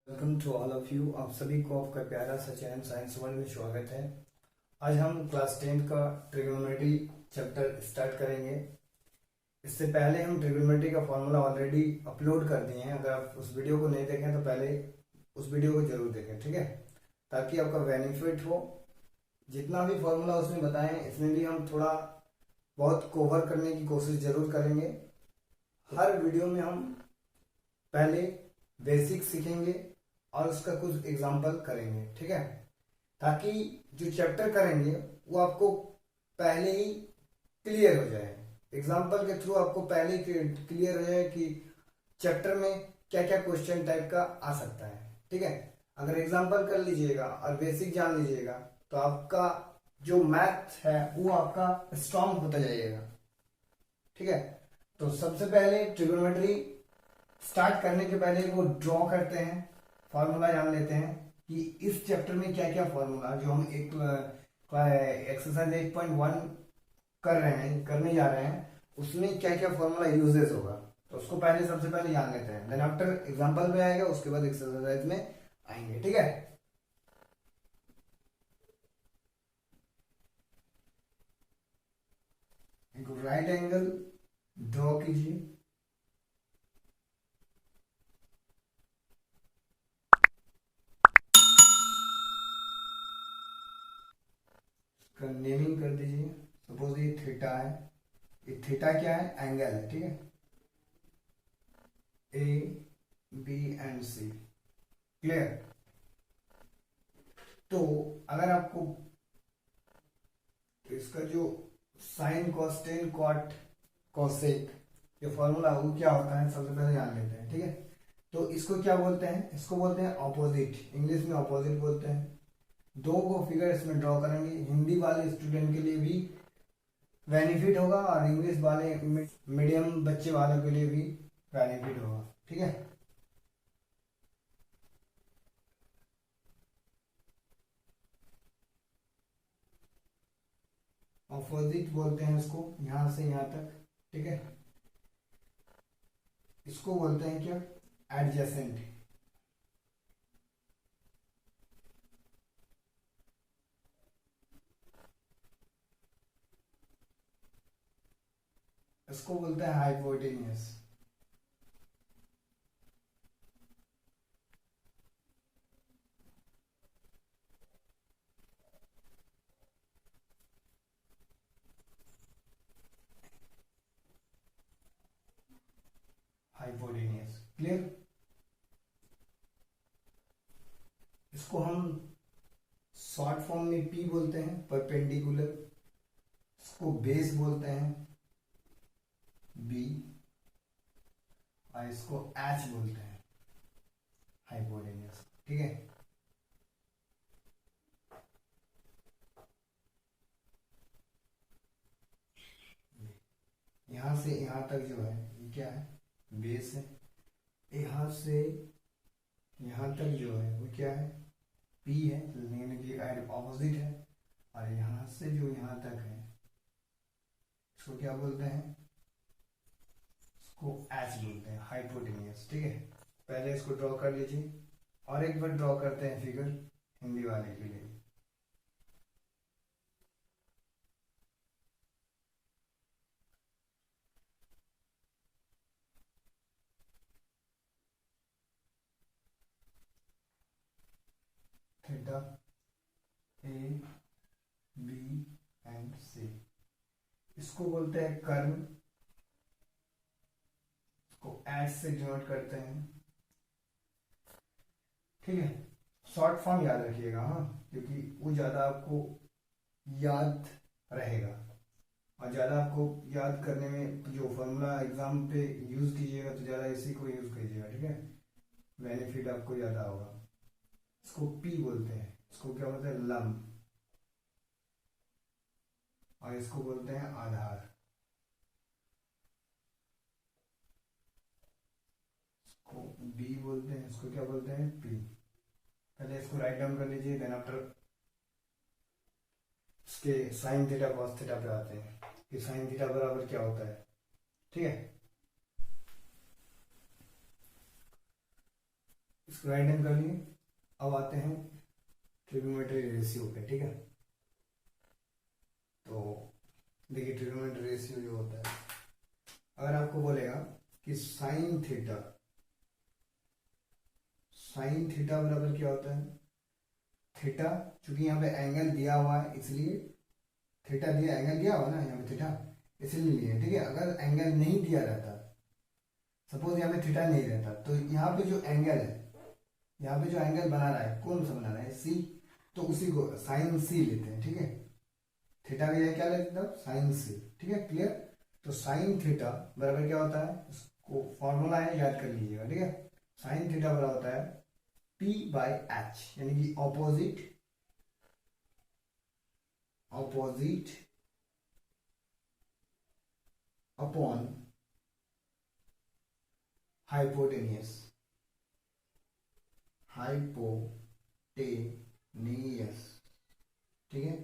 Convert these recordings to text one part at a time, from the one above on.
Welcome to all of you. आप सभी को आपका प्यारा सा चैनल साइंस वर्ल्ड में स्वागत है। आज हम क्लास 10 का ट्रिग्नोमेट्री चैप्टर स्टार्ट करेंगे। इससे पहले हम ट्रिग्नोमेट्री का फॉर्मूला ऑलरेडी अपलोड कर दिए हैं। अगर आप उस वीडियो को नहीं देखें तो पहले उस वीडियो को जरूर देखें, ठीक है, ताकि आपका बेनिफिट हो। जितना भी फॉर्मूला उसमें बताएं, इसमें भी हम थोड़ा बहुत कवर करने की कोशिश जरूर करेंगे। हर वीडियो में हम पहले बेसिक सीखेंगे और उसका कुछ एग्जाम्पल करेंगे, ठीक है, ताकि जो चैप्टर करेंगे वो आपको पहले ही क्लियर हो जाए। एग्जाम्पल के थ्रू आपको पहले ही क्लियर हो जाए कि चैप्टर में क्या क्या क्वेश्चन टाइप का आ सकता है, ठीक है। अगर एग्जाम्पल कर लीजिएगा और बेसिक जान लीजिएगा तो आपका जो मैथ है वो आपका स्ट्रांग होता जाइएगा, ठीक है। तो सबसे पहले ट्रिग्नोमेट्री स्टार्ट करने के पहले वो ड्रॉ करते हैं, फॉर्मूला जान लेते हैं कि इस चैप्टर में क्या क्या फॉर्मूला जो हम एक एक्सरसाइज 8.1 कर रहे हैं, करने जा रहे हैं, उसमें क्या क्या फॉर्मूला यूजेस होगा। तो उसको पहले सबसे पहले जान लेते हैं, देन आफ्टर एग्जांपल में आएगा, उसके बाद एक्सरसाइज में आएंगे, ठीक है। एक राइट एंगल ड्रॉ कीजिए। नेमिंग कर दीजिए। सपोज ये थीटा है, ये थीटा क्या है, एंगल है, ठीक है। A B and C, clear. तो अगर आपको इसका जो साइन कॉस्टेन कॉट कॉसेक ये फॉर्मूला वो क्या होता है सबसे पहले जान लेते हैं, ठीक है। तो इसको क्या बोलते हैं, इसको बोलते हैं ऑपोजिट, इंग्लिश में ऑपोजिट बोलते हैं। दो को फिगर इसमें ड्रॉ करेंगे। हिंदी वाले स्टूडेंट के लिए भी बेनिफिट होगा और इंग्लिश वाले मीडियम बच्चे वालों के लिए भी बेनिफिट होगा, ठीक है। ऑपोजिट बोलते हैं इसको, यहां से यहां तक, ठीक है। इसको बोलते हैं क्या, एडजेसेंट। इसको बोलते हैं हाइपोटेनियस। Hypotenuse, clear. इसको हम शॉर्ट फॉर्म में पी बोलते हैं, परपेंडिकुलर। इसको बेस बोलते हैं, बी। और इसको एच बोलते हैं, हाइपोटेनियस, ठीक है। यहां से यहां तक जो है ये क्या है, बेस है। यहां से यहां तक जो है वो क्या है, पी है, लेकिन कि ऑपोजिट है। और यहां से जो यहां तक है इसको क्या बोलते हैं, इसको एच बोलते हैं, हाइपोटेनियस, ठीक है। पहले इसको ड्रॉ कर लीजिए और एक बार ड्रॉ करते हैं फिगर हिंदी वाले के लिए। थीटा ए बी एंड सी, इसको बोलते हैं कर्व। इसको एच से डिनोट करते हैं, ठीक है। शॉर्ट फॉर्म याद रखिएगा, हाँ, क्योंकि वो ज्यादा आपको याद रहेगा। और ज़्यादा आपको याद करने में जो फॉर्मूला एग्जाम पे यूज़ कीजिएगा तो ज़्यादा इसी को यूज़ कीजिएगा, ठीक है, बेनिफिट आपको ज़्यादा होगा। इसको पी बोलते हैं, इसको क्या बोलते हैं, लंब। और इसको बोलते हैं आधार। इसको बी बोलते हैं, इसको क्या बोलते हैं, पी। पहले इसको राइट डाउन कर लीजिए, देन आफ्टर इसके साइन थीटा कॉस थीटा पे आते हैं कि साइन थीटा बराबर क्या होता है, ठीक है। इसको राइट हैंड कर लिए। अब आते हैं ट्रिग्नोमेट्री रेशियो पे, ठीक है। तो देखिए ट्रिग्नोमेट्री रेशियो जो होता है, अगर आपको बोलेगा कि साइन थीटा बराबर क्या होता है, थीटा चूंकि यहाँ पे एंगल दिया हुआ है इसलिए थीटा दिया, एंगल दिया हुआ ना यहाँ पे थीटा, इसलिए लिए, ठीक है। अगर एंगल नहीं दिया रहता, सपोज यहाँ पे थीटा नहीं रहता, तो यहाँ पे जो एंगल है, यहाँ पे जो एंगल बना रहा है, कौन सा बना रहा है, सी, तो उसी को साइन सी लेते हैं, ठीक है। थीटा की जगह क्या लेते हैं, साइन सी, ठीक है, क्लियर। तो साइन थीटा बराबर क्या होता है, इसको फॉर्मूला है, याद कर लीजिएगा, ठीक है। साइन थीटा बराबर होता है P बाई एच, यानी कि ऑपोजिट अपॉन हाइपोटेनियस, ठीक है।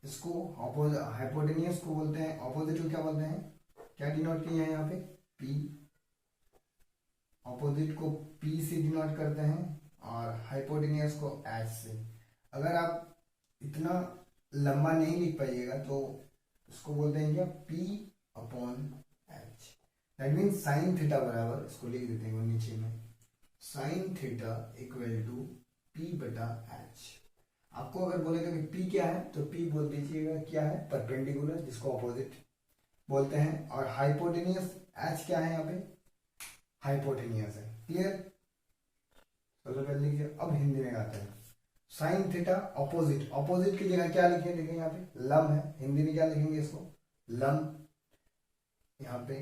इसको हाइपोटेनियस को बोलते हैं, ऑपोजिट को क्या बोलते हैं, क्या डिनोट किया है यहाँ पे, P, ऑपोजिट को P से डिनोट करते हैं और हाइपोटेनियस को H से। अगर आप इतना लंबा नहीं लिख पाइएगा तो इसको बोलते हैं क्या, P upon H। That mean sine theta बराबर, इसको लिख देते हैं नीचे में, sine theta equal to P बटा H। आपको अगर बोलेगा कि P क्या है, तो P बोल दीजिएगा क्या है, परपेंडिकुलर, जिसको ऑपोजिट बोलते हैं, और हाइपोटेनियस H क्या है, यहाँ पे हाइपोटेनियस है, क्लियर। चलो कर लीजिए। अब हिंदी में आते हैं, साइन थीटा ऑपोजिट, ऑपोजिट की जगह क्या लिखे, देखिए यहाँ पे लंब है, हिंदी में क्या लिखेंगे इसको, लंब। यहाँ पे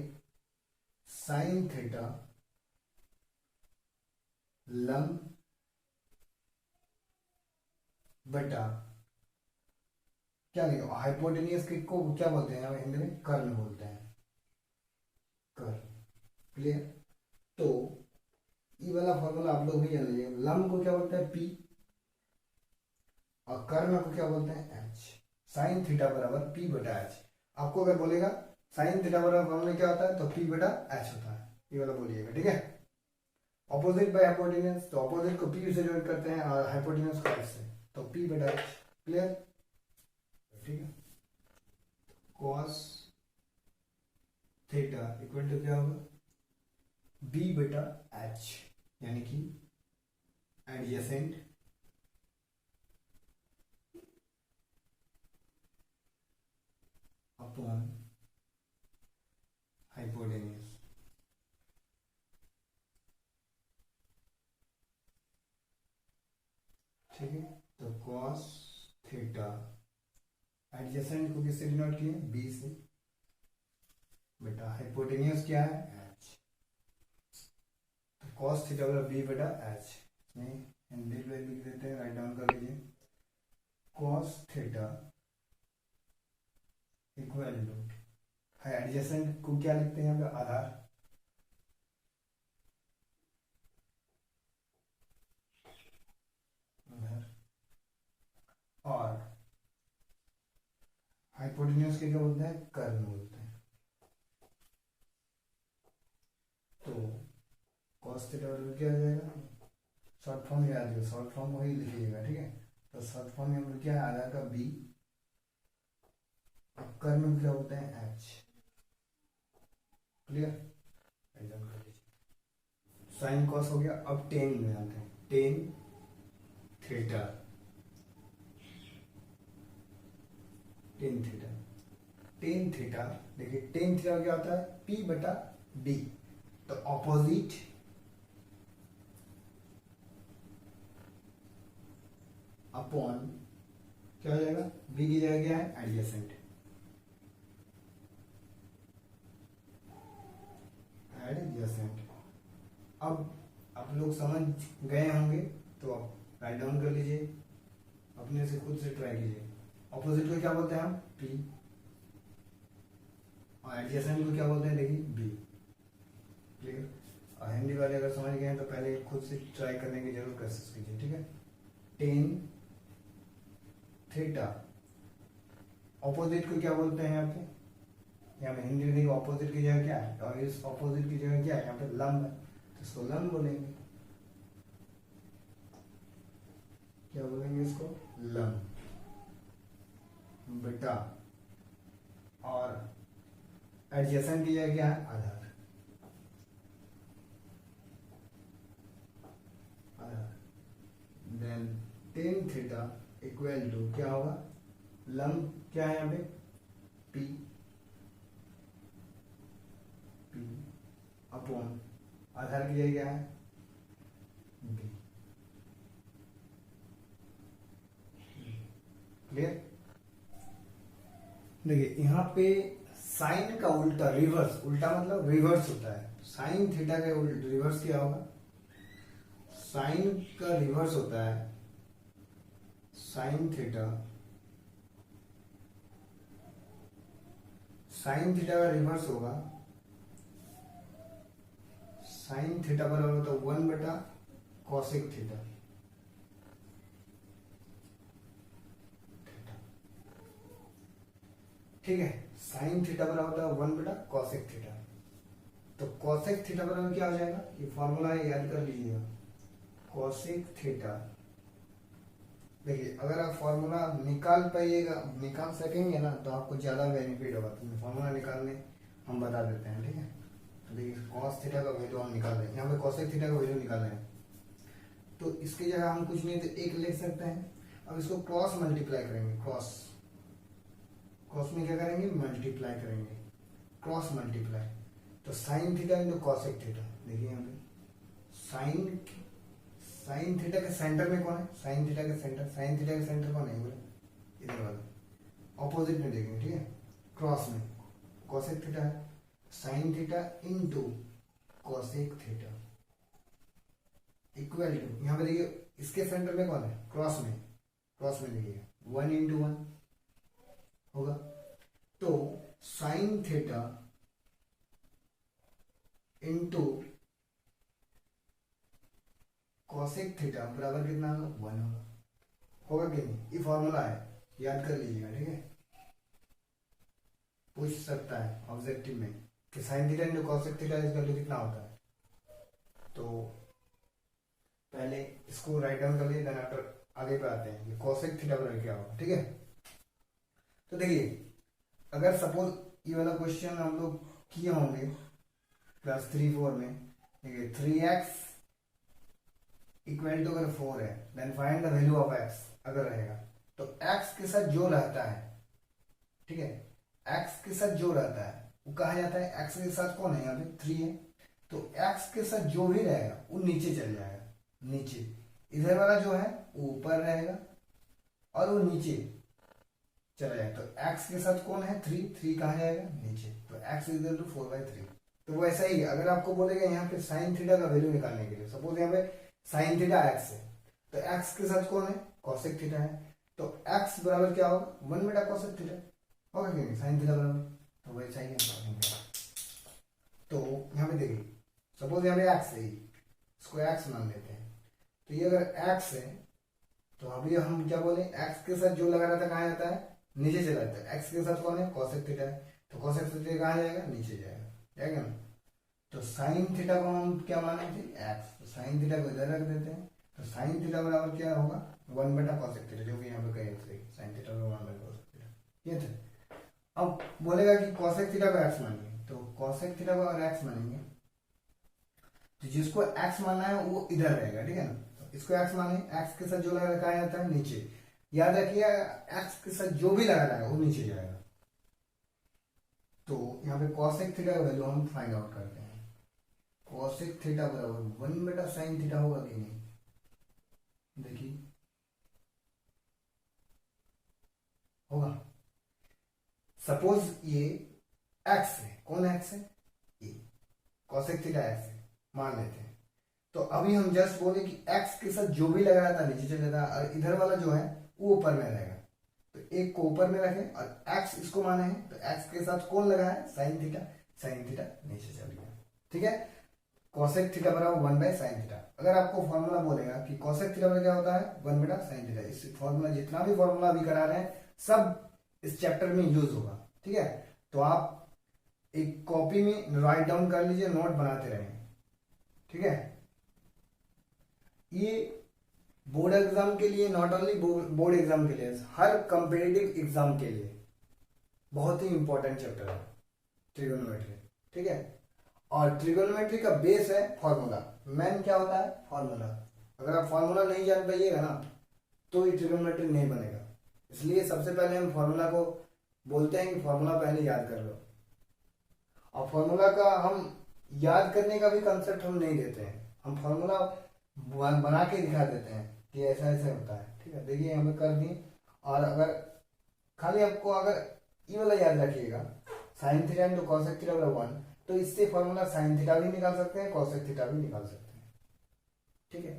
साइन थीटा लंब बटा क्या लिखो, हाइपोटेनियस को क्या बोलते हैं हिंदी में, कर्ण बोलते हैं, कर्ण, क्लियर। तो ये वाला फॉर्मूला आप लोग भी जान लीजिए, लंब को क्या बोलते हैं P और कर्ण को क्या बोलते हैं H। साइन थीटा बराबर P बटा H। आपको अगर बोलेगा साइन थीटा बराबर फॉर्मूला क्या होता है, तो P बटा H होता है, ये वाला बोलिएगा, ठीक है। ऑपोजिट बाय हाइपोटेनियस, तो ऑपोजिट को P से डिवाइड करते हैं और हाइपोटेनियस को H से, तो P बटा H, क्लियर, ठीक है। cos थीटा इक्वल टू क्या होगा, B बटा H, यानी कि एडजेसेंट अपॉन हाइपोटेनियस, ठीक है। तो cos थीटा एडजेसेंट को किससे डिनोट किए, B से, बेटा हाइपोटेनियस क्या है H, तो cos थीटा बराबर B बटा H, इसमें हिंदी में लिख देते हैं, राइट डाउन कर लीजिए, cos theta equal to, adjacent को क्या लिखते हैं यहाँ पे, आधार, और हाइपोटेन्यूज के क्या बोलते हैं, कर्ण बोलते हैं। तो cos थीटा बराबर क्या आ जाएगा, शॉर्ट फॉर्म याद है, शॉर्ट फॉर्म वही लिखिएगा, ठीक है। तो शॉर्ट फॉर्म में हम क्या है, आधार का B, अब कर्ण क्या होते हैं H, क्लियर, एग्जाम कर लीजिए। साइन कॉस हो गया। अब टेन में आते हैं, टेन थीटा, टेन थीटा देखिए, टेन थीटा क्या होता है, P बटा B, तो ऑपोजिट अपॉन क्या हो जाएगा, B की जगह क्या है, एडजेसेंट, अब आप लोग समझ गए होंगे, तो आप राइट डाउन कर लीजिए, अपने से खुद से ट्राई कीजिए। ऑपोजिट को क्या बोलते हैं हम, P, और एडजेसेंट को क्या बोलते हैं, देखिए B, क्लियर। और हिंदी वाले अगर समझ गए हैं तो पहले खुद से ट्राई करने की जरूर कोशिश कीजिए, ठीक है। टेन थीटा, ऑपोजिट को क्या बोलते हैं यहाँ पे, यहाँ पे हिंदी में देखिए ऑपोजिट की जगह क्या है, और इस ऑपोजिट की जगह क्या है, यहाँ पे लंब है, तो इसको लंब बोलेंगे, क्या बोलेंगे इसको, लम बेटा, और एडजेसेंट की जगह क्या है, आधार। Then tan theta equal to क्या होगा, लम क्या है यहाँ पे, पी, पी अपॉन आधार की जगह क्या है, बी। क्लियर। देखिए यहाँ पे साइन का उल्टा, रिवर्स, उल्टा मतलब रिवर्स होता है। साइन थीटा का रिवर्स क्या होगा, साइन का रिवर्स होता है साइन थीटा, साइन थीटा का रिवर्स होगा, साइन थीटा बराबर होता है 1 बटा कॉसेक थीटा। ठीक है, साइन थीटा बराबर होता है 1 बटा कॉसेक थीटा। तो कॉसेक थीटा बराबर क्या हो जाएगा, ये फॉर्मूला याद कर लीजिएगा, कॉसेक थीटा। देखिए अगर आप फॉर्मूला निकाल पाइएगा, निकाल सकेंगे ना, तो आपको ज्यादा बेनिफिट होगा। तो फॉर्मूला निकालने हम बता देते हैं, ठीक है। तो देखिए कॉस थीटा का वैल्यू हम निकाल रहे हैं, यहाँ पे कॉसेक थीटा का वैल्यू निकाल रहे हैं। तो इसकी जगह हम कुछ नहीं तो एक लिख सकते हैं। अब इसको क्रॉस मल्टीप्लाई करेंगे, क्रॉस, क्रॉस में क्या करेंगे, मल्टीप्लाई करेंगे, क्रॉस मल्टीप्लाई। तो sign theta into cosec theta. देखिए यहाँ पे साइन, साइन थीटा के सेंटर में कौन है, साइन थीटा के सेंटर, साइन थीटा के सेंटर कौन है, बोले इधर वाला, ऑपोजिट में देखेंगे, ठीक है। क्रॉस में कॉसेक थीटा है, sine theta into cosec theta equal to, यहाँ पे देखिए इसके सेंटर में कौन है, क्रॉस में, क्रॉस में देखिए 1 इंटू 1 होगा। तो sign theta into cosec theta बराबर कितना होगा, 1 होगा। होगा कि नहीं, ये फॉर्मूला है, याद कर लीजिएगा, ठीक है। पूछ सकता है ऑब्जेक्टिव में कि sign theta into cosec theta इसका वैल्यू कितना होता है। तो पहले इसको राइट डाउन कर लिए, देन आफ्टर आगे पे आते हैं कि कॉसेक थीटा बराबर क्या होगा, ठीक है। तो देखिए अगर सपोज ये वाला क्वेश्चन हम लोग किए होंगे क्लास 3-4 में, देखिए 3x इक्वल टू अगर 4 है, then find the value of x अगर रहेगा, तो x के साथ जो रहता है, ठीक है, x के साथ जो रहता है वो कहा जाता है, x के साथ कौन है, यहाँ पे 3 है, तो x के साथ जो भी रहेगा वो नीचे चल जाएगा, नीचे। इधर वाला जो है वो ऊपर रहेगा और वो नीचे चला जाएगा। तो x के साथ कौन है, 3, 3 कहाँ जाएगा, नीचे। तो x इक्वल टू 4/3। तो वैसा ही है, अगर आपको बोलेगा यहाँ पे साइन थीटा का वैल्यू निकालने के लिए, सपोज यहाँ पे साइन थीटा x है, तो x के साथ कौन है, कॉसेक थीटा है, तो x बराबर क्या होगा, 1 बटा कॉसेक थीटा होगा कि नहीं, साइन थीटा बराबर। तो वैसा ही हम, तो यहाँ पे देखिए सपोज यहाँ पे x है, इसको x मान लेते हैं। तो ये अगर x है तो अभी हम क्या बोले, x के साथ जो लगा रहता है कहाँ जाता है, नीचे चला जाता है। x के साथ कौन है, कॉसेक थीटा है, तो कॉसेक थीटा कहाँ जाएगा, नीचे जाएगा, जाएगा ना। तो साइन थीटा को हम क्या मानेंगे, x, तो साइन थीटा को इधर रख देते हैं। तो साइन थीटा बराबर क्या होगा, 1 बटा कॉसेक थीटा, जो कि यहाँ पे कहे साइन थीटा को 1 बटा कॉसेक थीटा, ये था। अब बोलेगा कि कॉसेक थीटा को x मानिए, तो कॉसेक थीटा को अगर x मानेंगे तो जिसको x मानना है वो इधर रहेगा, ठीक है ना। तो इसको x माने, x के साथ जो लगा रखा जाता है नीचे, याद रखिए x के साथ जो भी लगा रहेगा वो नीचे जाएगा। तो यहाँ पे कॉसेक थीटा का वैल्यू हम फाइंड आउट करते हैं। कॉसेक थीटा बराबर 1 बटा साइन थीटा होगा कि नहीं, देखिए होगा। सपोज ये x है, कौन x है, ये कॉसेक थीटा x है मान लेते हैं। तो अभी हम जस्ट बोले कि x के साथ जो भी लगा रहा था नीचे चले जाता, और इधर वाला जो है वो ऊपर में रहेगा। तो एक को ऊपर में रखें और x इसको माने हैं, तो x के साथ कौन लगा है, साइन थीटा, साइन थीटा नीचे चल गया, ठीक है। कॉसेक थीटा बराबर 1 बाय साइन थीटा। अगर आपको फॉर्मूला बोलेगा कि कॉसेक थीटा बराबर क्या होता है, 1 बटा साइन थीटा, इस फॉर्मूला जितना भी फॉर्मूला अभी करा रहे हैं सब इस चैप्टर में यूज होगा, ठीक है। तो आप एक कॉपी में राइट डाउन कर लीजिए, नोट बनाते रहें, ठीक है। ये बोर्ड एग्जाम के लिए, नॉट ओनली बोर्ड एग्जाम के लिए, हर कंपेटिटिव एग्जाम के लिए बहुत ही इंपॉर्टेंट चैप्टर है ट्रिगोनोमेट्री। ठीक है, और ट्रिगोनोमेट्री का बेस है फॉर्मूला। मेन क्या होता है? फॉर्मूला। अगर आप फॉर्मूला नहीं जान पाइएगा ना तो ये ट्रिगोनोमेट्री नहीं बनेगा। इसलिए सबसे पहले हम फॉर्मूला को बोलते हैं कि फॉर्मूला पहले याद कर लो। और फॉर्मूला का हम याद करने का भी कंसेप्ट हम नहीं देते हैं, हम फॉर्मूला बना के दिखा देते हैं कि ऐसा ऐसा होता है। ठीक है, देखिए यहाँ पे कर दिए। और अगर खाली आपको अगर ये वाला याद रखिएगा, sign theta into cosec theta बराबर 1, तो इससे फॉर्मूला साइन थीटा भी निकाल सकते हैं, कॉसेक थीटा भी निकाल सकते हैं। ठीक है,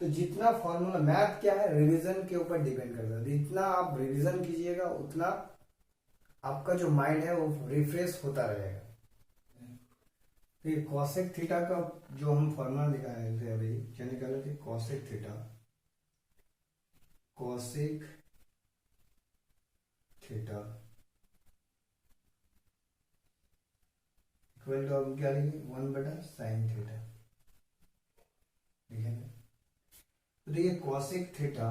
तो जितना फॉर्मूला, मैथ क्या है, रिवीजन के ऊपर डिपेंड करता है। जितना आप रिवीजन कीजिएगा उतना आपका जो माइंड है वो रिफ्रेश होता रहेगा। फिर कॉसेक थीटा का जो हम फॉर्मूला निकाले थे अभी, क्या निकाले थे? Cosec theta, cosec theta equal to, अब क्या लिखेंगे? 1/sin थीटा लिखेंगे। तो देखिए कॉसेक थीटा,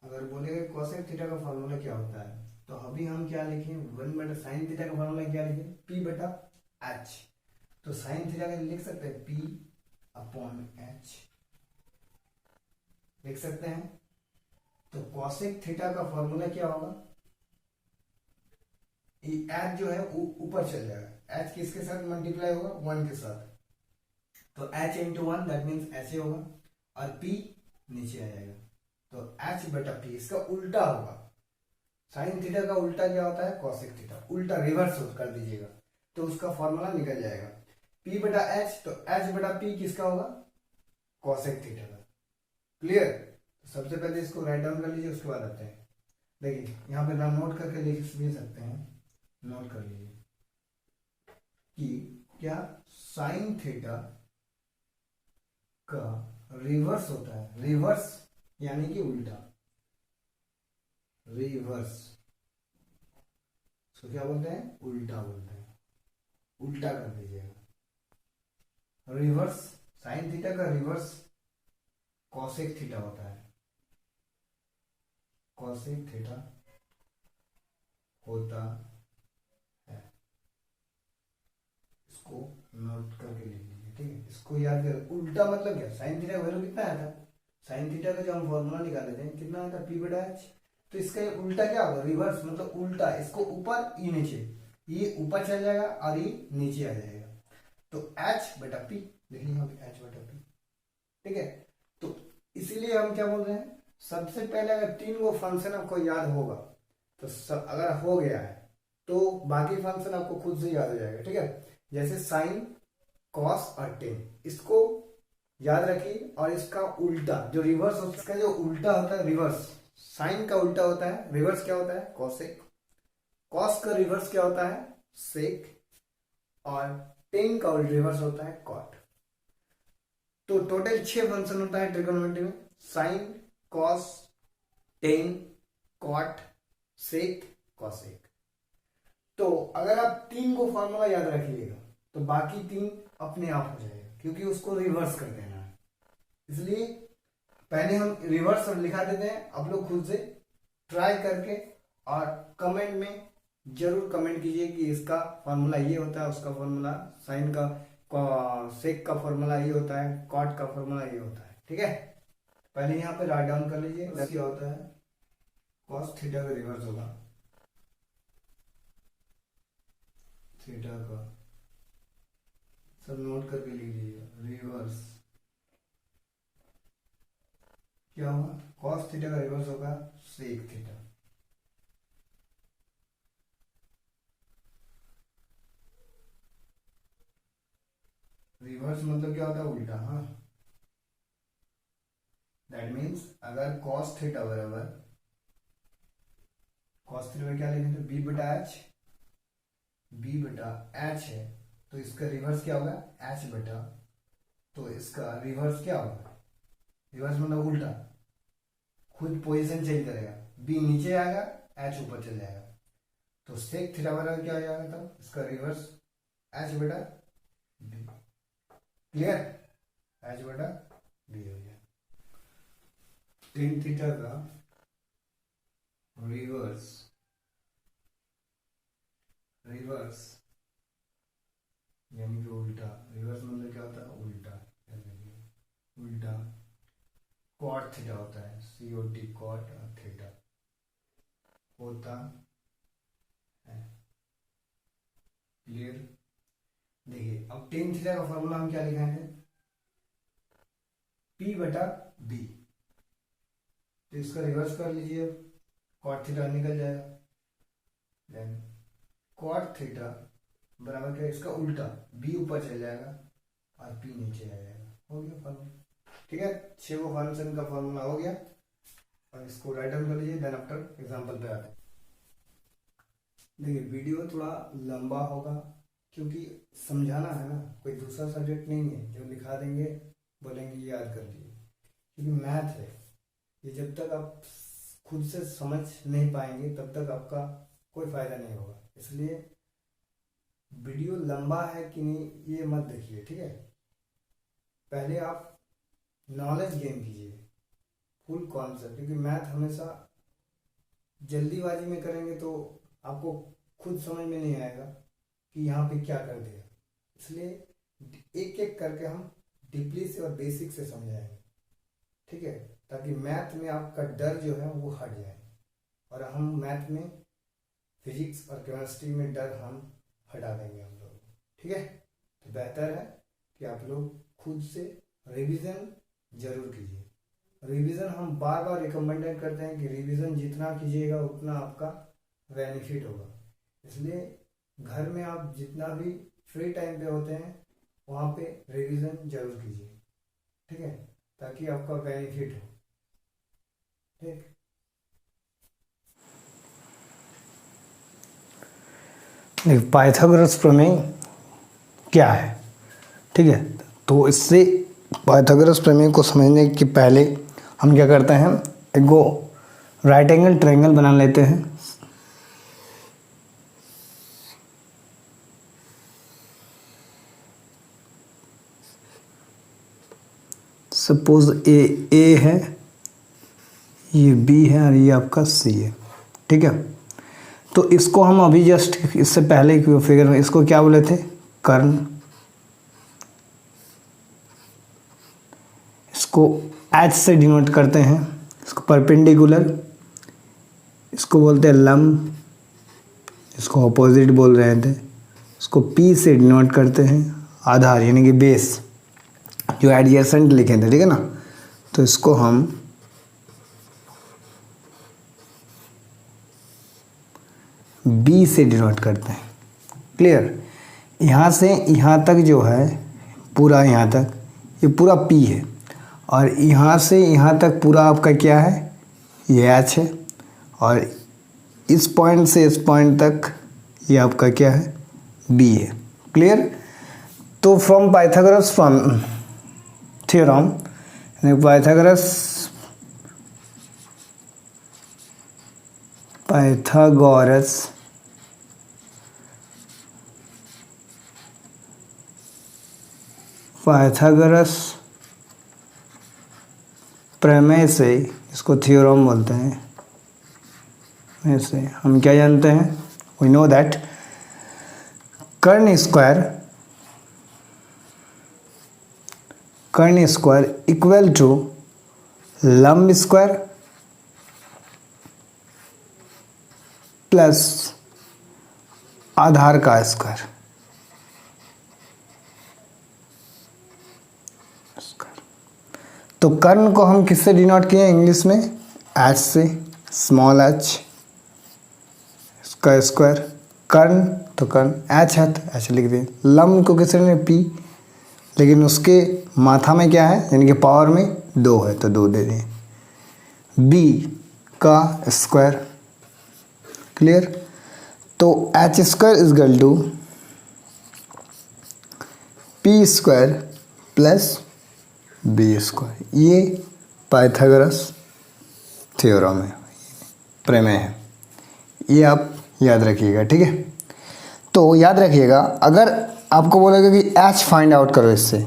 अगर बोलेगा कॉसेक थीटा का फॉर्मूला क्या होता है, तो अभी हम क्या लिखें? 1/sin थीटा का फॉर्मूला क्या लिखें? P/H। तो साइन थीटा का लिख सकते हैं P/H, लिख सकते हैं। तो कॉसेक थीटा का फॉर्मूला क्या होगा? एच जो है ऊपर चल जाएगा, एच किसके साथ मल्टीप्लाई होगा? 1 के साथ। तो h इंटू 1 दैट मीन्स ऐसे होगा, और p नीचे आ जाएगा। तो h/p इसका उल्टा होगा। साइन थीटा का उल्टा क्या होता है? Cosec theta. उल्टा रिवर्स कर दीजिएगा तो उसका फॉर्मूला निकल जाएगा p/h। तो h/p किसका होगा? कॉसेक थीटा का। क्लियर? तो सबसे पहले इसको राइट डाउन कर लीजिए, उसके बाद आते हैं। देखिए यहाँ पे नाम नोट करके लिख भी सकते हैं, नोट कर लीजिए कि क्या साइन थीटा का रिवर्स होता है। रिवर्स यानी कि उल्टा, रिवर्स तो क्या बोलते हैं? उल्टा बोलते हैं। उल्टा कर दीजिएगा। रिवर्स, साइन थीटा का रिवर्स कॉसेक थीटा होता है। कॉसेक थीटा होता है, इसको नोट करके लिख लीजिए। ठीक है, इसको याद कर। उल्टा मतलब क्या? साइन थीटा का वैल्यू कितना आया था? साइन थीटा का जो हम फॉर्मूला निकाले थे कितना आया था? P/H। तो इसका ये उल्टा क्या होगा? रिवर्स मतलब उल्टा, इसको ऊपर ये नीचे, ये ऊपर चल जाएगा और ये नीचे आ जाएगा। तो H/P लिख लीजिए यहाँ पे, H/P। ठीक है, तो इसीलिए हम क्या बोल रहे हैं? सबसे पहले अगर 3 गो फंक्शन आपको याद होगा तो अगर हो गया है तो बाकी फंक्शन आपको खुद से याद हो जाएगा। ठीक है, जैसे साइन, कॉस और टेन, इसको याद रखिए। और इसका उल्टा जो रिवर्स होता है, इसका जो उल्टा होता है रिवर्स, साइन का उल्टा होता है रिवर्स क्या होता है? कॉसेक। कॉस का रिवर्स क्या होता है? सेक। और टेन का रिवर्स होता है कॉट। तो टोटल 6 फंक्शन होता है ट्रिगोनोमेट्री में, साइन, कॉस, टेन, कॉट, सेक, कॉसेक। तो अगर आप 3 को फॉर्मूला याद रखिएगा तो बाकी 3 अपने आप हो जाएगा, क्योंकि उसको रिवर्स कर देना है। इसलिए पहले हम रिवर्स लिखा देते हैं, आप लोग खुद से ट्राई करके और कमेंट में जरूर कमेंट कीजिए कि इसका फॉर्मूला ये होता है, उसका फॉर्मूला, साइन का सेक का फॉर्मूला ये होता है, कॉट का फॉर्मूला ये होता है। ठीक है, पहले यहाँ पे राइट डाउन कर लीजिए। क्या होता है? कॉस थीटा का रिवर्स होगा थीटा का, सब नोट करके लिख लीजिए। रिवर्स क्या होगा? कॉस थीटा का रिवर्स होगा सेक थीटा। रिवर्स मतलब क्या होता है? उल्टा। हाँ, दैट मीन्स अगर कॉस थीटा बराबर, कॉस थीटा में क्या लिखेंगे? तो B/H, B/H है तो इसका रिवर्स क्या होगा? H/, तो इसका रिवर्स क्या होगा? रिवर्स मतलब उल्टा, खुद पोजीशन चेंज करेगा, B नीचे आएगा, H ऊपर चल जाएगा। तो सेक थीटा बराबर क्या हो जाएगा? तब इसका रिवर्स H/B। क्लियर? H/B हो गया। टेन थीटा का रिवर्स यानी कि उल्टा, रिवर्स मतलब क्या होता है, उल्टा, उल्टा कॉट थीटा होता है, COT कॉट थीटा होता है। क्लियर। देखिए अब टेन थीटा का फॉर्मूला हम क्या लिखाएंगे, P बटा B, तो इसका रिवर्स कर लीजिए, कॉट थीटा निकल जाएगा, देन कॉट थीटा बराबर क्या, इसका उल्टा, B ऊपर चल जाएगा और P नीचे आ जाएगा, हो गया फॉर्मूला। ठीक है, 6 फंक्शन का फॉर्मूला हो गया, और इसको राइट डाउन कर लीजिए, देन आफ्टर एग्जांपल पे आते हैं। देखिए वीडियो थोड़ा लंबा होगा क्योंकि समझाना है ना, कोई दूसरा सब्जेक्ट नहीं है जो लिखा देंगे बोलेंगे याद कर लीजिए, क्योंकि मैथ है, ये जब तक आप खुद से समझ नहीं पाएंगे तब तक आपका कोई फायदा नहीं होगा। इसलिए वीडियो लंबा है कि नहीं ये मत देखिए, ठीक है, पहले आप नॉलेज गेन कीजिए, फुल कॉन्सेप्ट, क्योंकि मैथ हमेशा जल्दीबाजी में करेंगे तो आपको खुद समझ में नहीं आएगा कि यहाँ पे क्या कर दिया। इसलिए एक एक करके हम डीपली से और बेसिक से समझाएंगे, ठीक है, ताकि मैथ में आपका डर जो है वो हट जाए, और हम मैथ में फिजिक्स और केमिस्ट्री में डर हम हटा देंगे हम लोग, ठीक है। तो बेहतर है कि आप लोग खुद से रिवीजन जरूर कीजिए। रिवीजन हम बार बार रिकमेंडेड करते हैं कि रिवीजन जितना कीजिएगा उतना आपका बेनिफिट होगा। इसलिए घर में आप जितना भी फ्री टाइम पे होते हैं वहाँ पे रिवीजन जरूर कीजिए, ठीक है, ताकि आपका बेनिफिट हो, ठीक। पाइथागोरस प्रमेय क्या है, ठीक है, तो इससे पाइथागोरस प्रमेय को समझने के पहले हम क्या करते हैं, एक गो राइट एंगल ट्रायंगल बना लेते हैं। सपोज ए है, ये बी है और ये आपका सी है, ठीक है। तो इसको हम अभी जस्ट इससे पहले की फिगर में इसको क्या बोले थे, कर्ण। इसको एच से डिनोट करते हैं, इसको परपेंडिकुलर, इसको बोलते हैं लंब, इसको ऑपोजिट बोल रहे थे, इसको पी से डिनोट करते हैं, आधार यानी कि बेस, जो एडजेसेंट लिखे थे, ठीक है ना। तो इसको हम बी से डिनोट करते हैं। क्लियर। यहाँ से यहाँ तक जो है पूरा, यहाँ तक ये पूरा पी है, और यहाँ से यहाँ तक पूरा आपका क्या है, ये एच है, और इस पॉइंट से इस पॉइंट तक ये आपका क्या है, बी है। क्लियर। तो फ्रॉम पाइथागोरस थ्योरम, पाइथागोरस प्रमेय से, इसको थ्योरम बोलते हैं, ऐसे हम क्या जानते हैं, वी नो दैट कर्ण स्क्वायर इक्वल टू लंब स्क्वायर प्लस आधार का स्क्वायर। तो कर्ण को हम किससे डिनोट किए इंग्लिश में, एच से, स्मॉल एच, इसका स्क्वायर। कर्ण तो कर्ण, एच है तो एच लिख दें। लंब को किससे ने, पी, लेकिन उसके माथा में क्या है, यानी कि पावर में 2 है तो 2 दे दें। बी का स्क्वायर। क्लियर। तो H square is equal to P square plus B square. ये पाइथागोरस थ्योरम है, प्रमेय है, ये आप याद रखिएगा, ठीक है। तो याद रखिएगा, अगर आपको बोलेगा कि एच फाइंड आउट करो इससे,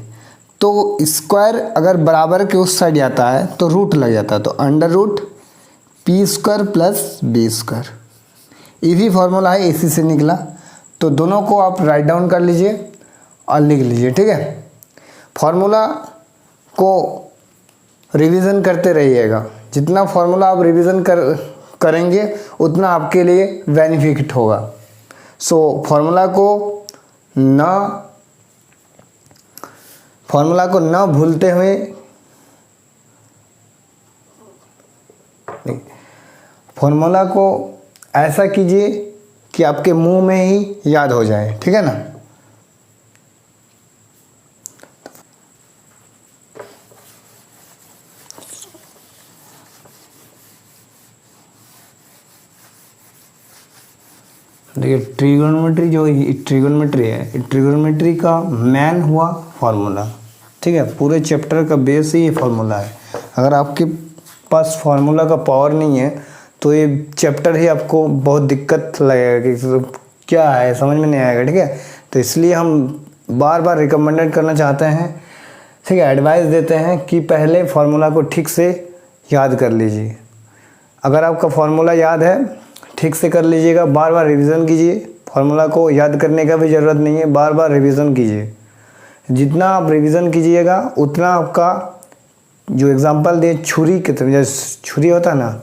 तो स्क्वायर अगर बराबर के उस साइड जाता है तो रूट लग जाता है, तो under root P square plus B square, ये भी फॉर्मूला है, इसी से निकला। तो दोनों को आप राइट डाउन कर लीजिए और लिख लीजिए, ठीक है। फॉर्मूला को रिवीजन करते रहिएगा, जितना फॉर्मूला आप रिवीजन करेंगे उतना आपके लिए बेनिफिट होगा। सो फॉर्मूला को न भूलते हुए, फॉर्मूला को ऐसा कीजिए कि आपके मुंह में ही याद हो जाए, ठीक है ना। देखिए ट्रिगोनोमेट्री जो ट्रिगोनोमेट्री है, ट्रिगोनोमेट्री का मेन हुआ फार्मूला, ठीक है। पूरे चैप्टर का बेस ही ये फार्मूला है। अगर आपके पास फार्मूला का पावर नहीं है तो ये चैप्टर ही आपको बहुत दिक्कत लगेगा कि क्या है, समझ में नहीं आएगा, ठीक है। तो इसलिए हम बार बार रिकमेंडेड करना चाहते हैं, ठीक है, एडवाइस देते हैं कि पहले फार्मूला को ठीक से याद कर लीजिए। अगर आपका फार्मूला याद है ठीक से कर लीजिएगा, बार बार रिवीजन कीजिए। फार्मूला को याद करने का भी ज़रूरत नहीं है, बार बार रिवीजन कीजिए। जितना आप रिवीजन कीजिएगा उतना आपका, जो एग्जांपल दिए छुरी की तरह, जैसे छुरी होता है ना,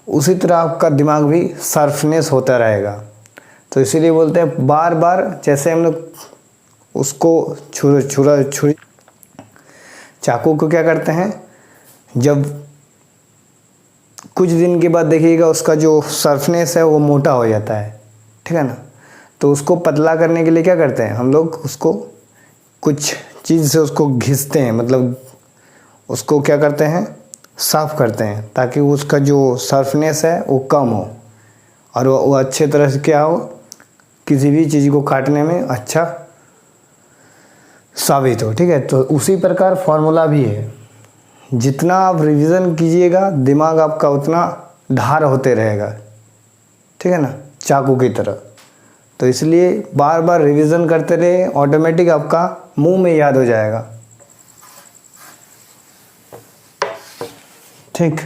उसी तरह आपका दिमाग भी शार्पनेस होता रहेगा। तो इसीलिए बोलते हैं बार बार, जैसे हम लोग उसको छुरी चाकू को क्या करते हैं, जब कुछ दिन के बाद देखिएगा उसका जो सरफनेस है वो मोटा हो जाता है, ठीक है ना। तो उसको पतला करने के लिए क्या करते हैं हम लोग, उसको कुछ चीज़ से उसको घिसते हैं, मतलब उसको क्या करते हैं, साफ़ करते हैं, ताकि उसका जो सरफनेस है वो कम हो और वो अच्छे तरह से क्या हो, किसी भी चीज़ को काटने में अच्छा साबित हो, ठीक है। तो उसी प्रकार फार्मूला भी है, जितना आप रिवीजन कीजिएगा दिमाग आपका उतना धार होते रहेगा, ठीक है ना, चाकू की तरह। तो इसलिए बार बार रिवीजन करते रहे, ऑटोमेटिक आपका मुंह में याद हो जाएगा, ठीक।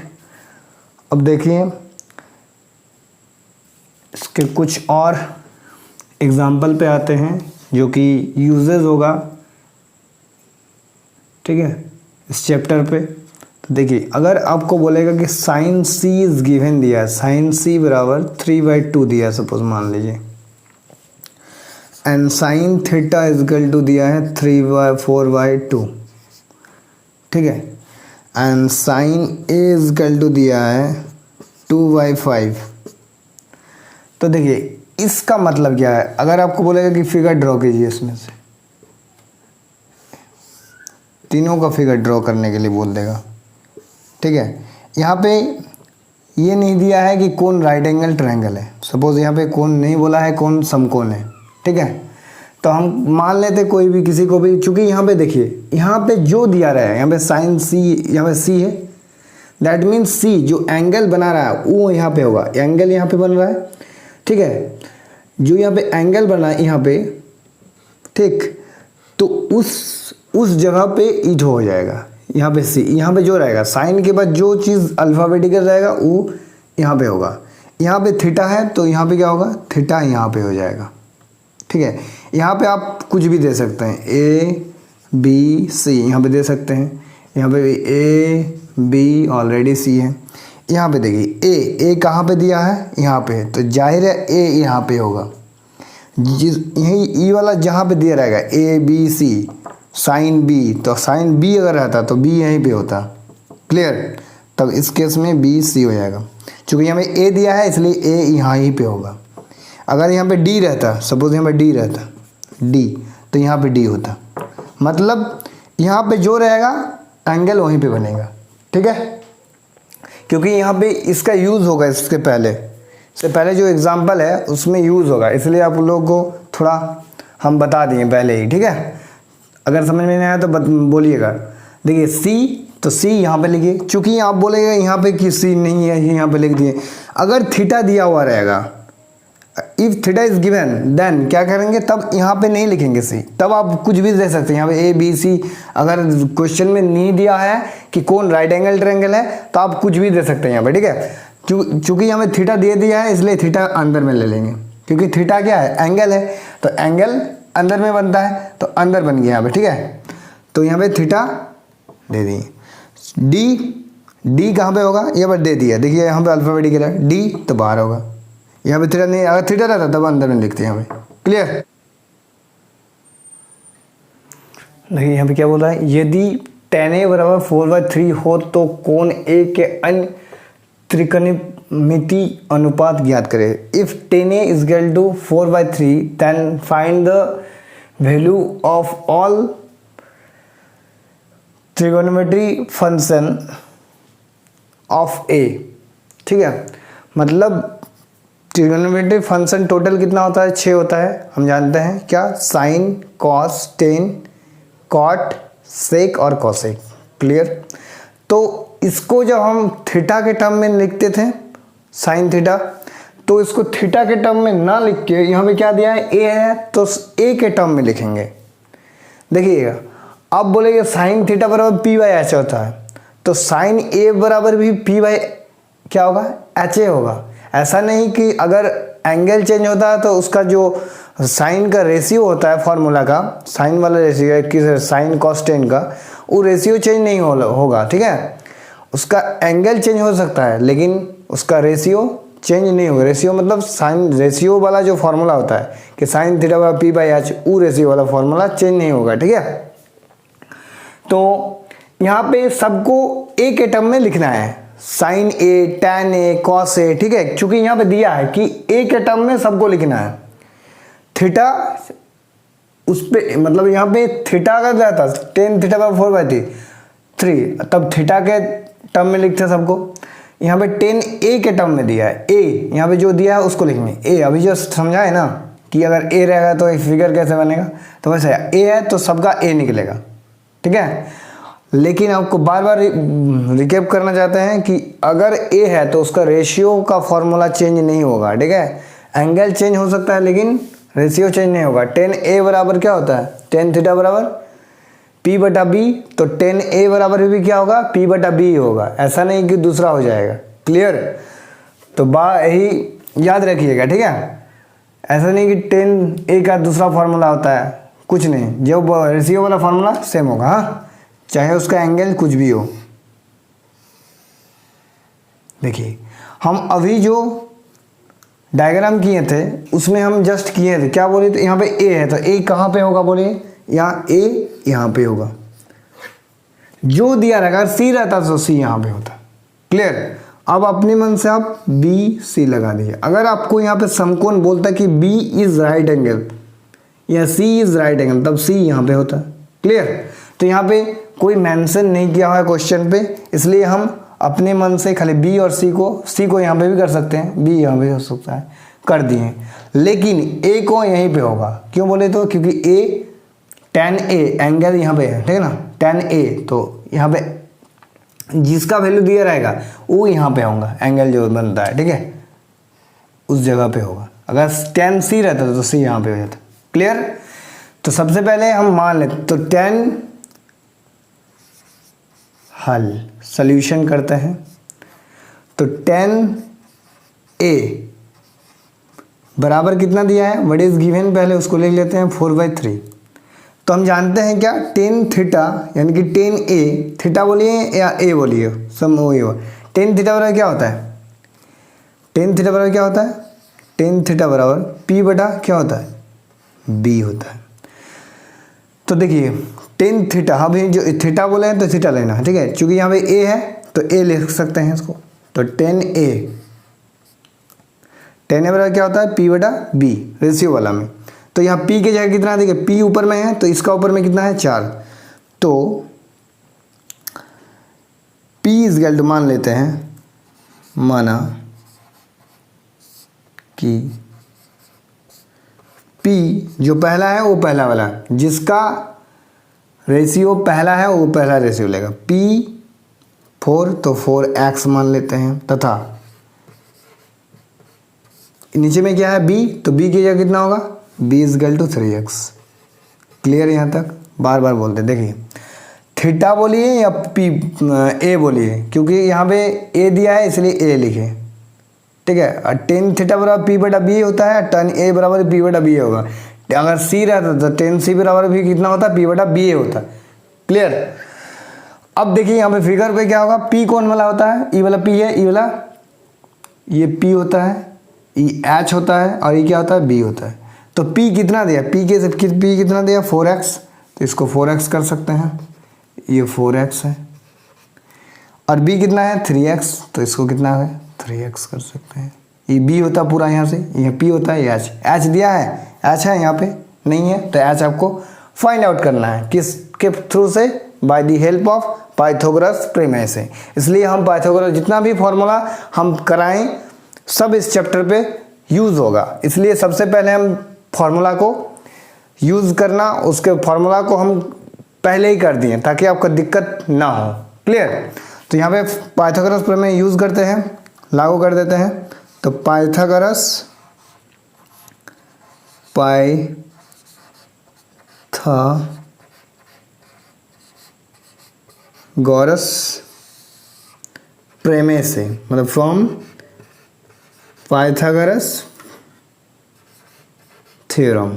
अब देखिए इसके कुछ और एग्जाम्पल पे आते हैं जो कि यूजेस होगा, ठीक है, इस चैप्टर पे। तो देखिए अगर आपको बोलेगा कि साइन सी इज गिवन दिया है, साइन सी बराबर 3/2 दिया है सपोज, मान लीजिए, and sine theta is equal to दिया है 4/2, ठीक है, and sine A is equal to दिया है 2/5। तो देखिए इसका मतलब क्या है, अगर आपको बोलेगा कि फिगर ड्रॉ कीजिए, इसमें से तीनों का फिगर ड्रॉ करने के लिए बोल देगा, ठीक है। यहाँ पे ये नहीं दिया है कि कौन राइट एंगल ट्रायंगल है, सपोज यहाँ पे कौन नहीं बोला है, कौन समकोण है, ठीक है। तो हम मान लेते कोई भी, किसी को भी, चूंकि यहाँ पे देखिए यहाँ पे जो दिया रहा है, यहाँ पे साइन सी, यहाँ पे सी है, दैट मीन्स सी जो एंगल बना रहा है वो यहाँ पे होगा, एंगल यहाँ पे बन रहा है, ठीक है। जो यहाँ पे एंगल बना है यहाँ पे, ठीक, तो उस जगह पे ईट हो जाएगा, यहाँ पे सी, यहाँ पे जो रहेगा साइन के बाद जो चीज़ अल्फ़ाबेटिकल रहेगा वो यहाँ पे होगा। यहाँ पे थीटा है तो यहाँ पे क्या होगा, थीटा यहाँ पे हो जाएगा, ठीक है। यहाँ पे आप कुछ भी दे सकते हैं, ए बी सी यहाँ पे दे सकते हैं, यहाँ पे ए बी ऑलरेडी सी है। यहाँ पे देखिए ए कहाँ पे दिया है, यहाँ पे, तो जाहिर है ए यहाँ पे होगा, जिस यही ई वाला जहाँ पे दिया रहेगा A B C, sine B, तो साइन बी अगर रहता तो बी यहीं पे होता, क्लियर। तब इस केस में बी सी हो जाएगा, क्योंकि यहाँ पे ए दिया है इसलिए ए यहाँ ही पे होगा। अगर यहाँ पे डी रहता, सपोज यहाँ पे डी रहता, डी, तो यहाँ पे डी होता, मतलब यहाँ पे जो रहेगा एंगल वहीं पे बनेगा, ठीक है। क्योंकि यहाँ पे इसका यूज़ होगा, इससे पहले जो एग्जाम्पल है उसमें यूज़ होगा, इसलिए आप लोगों को थोड़ा हम बता दिए पहले ही, ठीक है। अगर समझ में नहीं आया तो बोलिएगा। देखिए सी, तो सी यहाँ पे लिखिए, चूँकि आप बोलेगा यहाँ पे कि सी नहीं है, यहाँ पे लिख दिए। अगर थीटा दिया हुआ रहेगा, if theta is given then क्या करेंगे, तब यहाँ पे नहीं लिखेंगे सी, तब आप कुछ भी दे सकते हैं यहाँ पे ए बी सी। अगर क्वेश्चन में नहीं दिया है कि कौन राइट एंगल ट्रायंगल है तो आप कुछ भी दे सकते हैं यहाँ पे, ठीक है। चूंकि यहाँ पे थीटा दे दिया है इसलिए थीटा अंदर में ले लेंगे, क्योंकि थीटा क्या है, एंगल है, तो एंगल अंदर में बनता है तो अंदर बन गया यहाँ पे, ठीक है। तो यहाँ पे थीटा दे दिए। डी कहाँ पे होगा, यहाँ पर दे दिया, देखिए यहाँ पे अल्फाबेटिकल है, डी तो बाहर होगा। यहाँ पे थीटा नहीं, अगर थीटा रहता तब अंदर में लिखते हैं यहाँ पे, क्लियर। देखिए यहाँ पे क्या बोल रहा है, यदि tan A बराबर 4/3 हो तो कोण A के अन्य त्रिकोणमिति अनुपात ज्ञात करें। If tan A is equal to 4/3 then find the value of all trigonometry function of A, ठीक है। मतलब ट्रिगोनोमेट्री फंक्शन टोटल कितना होता है, 6 होता है। हम जानते हैं क्या, साइन, कॉस, टेन, कॉट, सेक और कॉसेक, क्लियर। तो इसको जब हम थीटा के टर्म में लिखते थे, साइन थीटा, तो इसको थीटा के टर्म में ना लिख के यहाँ पे क्या दिया है, ए है, तो ए के टर्म में लिखेंगे। देखिएगा अब बोलेंगे साइन थीटा बराबर पी बाई एच होता है, तो साइन ए बराबर भी पी बाई क्या होगा, एच ए होगा। ऐसा नहीं कि अगर एंगल चेंज होता है तो उसका जो साइन का रेशियो होता है, फॉर्मूला का साइन वाला रेशियो किस साइन कॉस टेन का, वो रेशियो चेंज नहीं होगा, ठीक है। उसका एंगल चेंज हो सकता है लेकिन उसका रेशियो चेंज नहीं होगा। रेशियो मतलब साइन रेशियो वाला जो फॉर्मूला होता है कि sine theta by P by H, वो रेशियो वाला फॉर्मूला चेंज नहीं होगा, ठीक है। तो यहाँ पे सबको ए के टर्म में लिखना है, sign A, tan A, cos A, ठीक है। क्योंकि यहाँ पे दिया है कि ए के टर्म में सबको लिखना है। थीटा उस पे मतलब यहाँ पे थीटा का क्या था, टेन थीटा बाय 4/3, तब थीटा के टर्म में लिखते हैं सबको। यहाँ पे टेन ए के टर्म में दिया है, ए यहाँ पे जो दिया है उसको लिखेंगे। ए अभी जो समझा है ना कि अगर ए रहेगा तो एक फिगर कैसे बनेगा, तो वैसे ए है तो सबका ए निकलेगा, ठीक है। लेकिन आपको बार बार रिकेप करना चाहते हैं कि अगर ए है तो उसका रेशियो का फॉर्मूला चेंज नहीं होगा, ठीक है। एंगल चेंज हो सकता है लेकिन रेशियो चेंज नहीं होगा। टेन ए बराबर क्या होता है, टेन थीटा बराबर पी बटा बी, तो टेन ए बराबर भी क्या होगा, पी बटा बी होगा। ऐसा नहीं कि दूसरा हो जाएगा, क्लियर। तो यही याद रखिएगा, ठीक है। ऐसा नहीं कि टेन ए का दूसरा फॉर्मूला होता है, कुछ नहीं, जो रेशियो वाला फॉर्मूला सेम होगा, हाँ, चाहे उसका एंगल कुछ भी हो। देखिए हम अभी जो डायग्राम किए थे उसमें हम जस्ट किए थे, क्या बोले थे, यहाँ पे ए है तो ए कहाँ पे होगा, बोलिए, यहाँ ए यहाँ पे होगा। जो दिया रहेगा, अगर सी रहता तो सी यहाँ पे होता, क्लियर। अब अपने मन से आप बी सी लगा दीजिए। अगर आपको यहाँ पे समकोण बोलता कि बी इज राइट एंगल या सी इज राइट एंगल, तब सी यहाँ पे होता, क्लियर। तो यहाँ पे कोई मेंशन नहीं किया हुआ है क्वेश्चन पे, इसलिए हम अपने मन से खाली बी और सी को यहाँ पे भी कर सकते हैं, बी यहाँ पे हो सकता है, कर दिए। लेकिन ए को यहीं पे होगा, क्यों बोले तो क्योंकि ए tan ए एंगल यहाँ पे है, ठीक है ना, tan ए, तो यहाँ पे जिसका वैल्यू दिया रहेगा वो यहाँ पे होगा, एंगल जो बनता है, ठीक है, उस जगह पे होगा। अगर tan सी रहता तो सी यहाँ पे हो जाता, क्लियर। तो सबसे पहले हम मान लेते, तो tan हल सॉल्यूशन करते हैं, तो tan a बराबर कितना दिया है, व्हाट इज गिवन, पहले उसको लिख लेते हैं 4/3। तो हम जानते हैं क्या, टेन थीटा यानी कि टेन ए, थीटा बोलिए या ए बोलिए, सब वही हो। टेन थीटा बराबर क्या होता है, टेन थीटा बराबर क्या होता है, टेन थीटा बराबर पी बटा क्या होता है, बी होता है। तो देखिए टेन थीटा, अभी जो थीटा बोले हैं तो थीटा लेना है, ठीक है। चूंकि यहाँ पे ए है तो ए लिख सकते हैं इसको, तो टेन ए बराबर क्या होता है, पी बटा बी, रेशियो वाला में। तो यहाँ पी की जगह कितना, देखिए पी ऊपर में है तो इसका ऊपर में कितना है, 4। तो पी इज इक्वल टू मान लेते हैं, माना कि पी जो पहला है वो पहला वाला, जिसका रेशियो पहला है वो पहला रेशियो लेगा। P 4 तो 4x मान लेते हैं, तथा नीचे में क्या है b, तो b की जगह कितना होगा, b is equal to 3x। Clear यहाँ तक? बार बार बोलते हैं, देखिए थीटा बोलिए या पी ए बोलिए, क्योंकि यहाँ पे a दिया है इसलिए a लिखे, ठीक है। और टेन थीटा बराबर पी बटा बी होता है, टन ए बराबर पी बटा बी होगा। अगर सी रहता तो टेन सी बराबर भी कितना होता है, पी बटा बी ए होता। क्लियर? अब देखिए यहाँ पे फिगर पे क्या होगा, पी कौन वाला होता है, ई वाला पी है, ई वाला ये पी होता है, ई एच होता है, और ये क्या होता है, बी होता है। तो पी कितना दिया, पी कितना दिया, 4x, तो इसको 4x कर सकते हैं, ये 4x है। और b कितना है, 3x, तो इसको कितना है, 3x कर सकते हैं। ये b होता पूरा, यहाँ से ये p होता है, ये h दिया है, h है यहाँ पे नहीं है, तो h आपको फाइंड आउट करना है किसके थ्रू से, by the help of Pythagoras प्रमेय से। इसलिए हम पाइथागोरस जितना भी फॉर्मूला हम कराएं सब इस चैप्टर पे यूज होगा। इसलिए सबसे पहले हम फॉर्मूला को यूज करना, उसके फॉर्मूला को हम पहले ही कर दिए ताकि आपको दिक्कत ना हो। क्लियर? तो यहाँ पे पाइथागोरस प्रमेय यूज करते हैं, लागू कर देते हैं। तो पाइथागोरस प्रमेय से, मतलब फ्रॉम पाइथागोरस थ्योरम।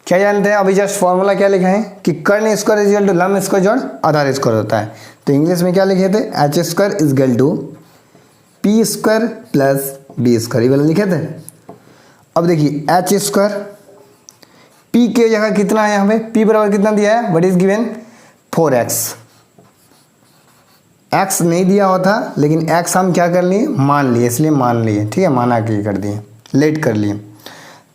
क्या जानते हैं अभी जस्ट फॉर्मूला क्या लिखा है कि कर्ण स्क्वायर इज इक्वल टू लंब स्क्वायर जोड़ आधार स्क्वायर होता है। तो इंग्लिश में क्या लिखे थे, H square is equal to P square plus B square, ये वाला लिखे थे। अब देखिए एच स्क्वायर, पी के जगह कितना है, यहाँ पे पी बराबर कितना दिया है, what is given 4x। x नहीं दिया हुआ था लेकिन x हम क्या कर लिए, मान लिए, इसलिए मान लिए, ठीक है, माना के कर दिए, लेट कर लिए।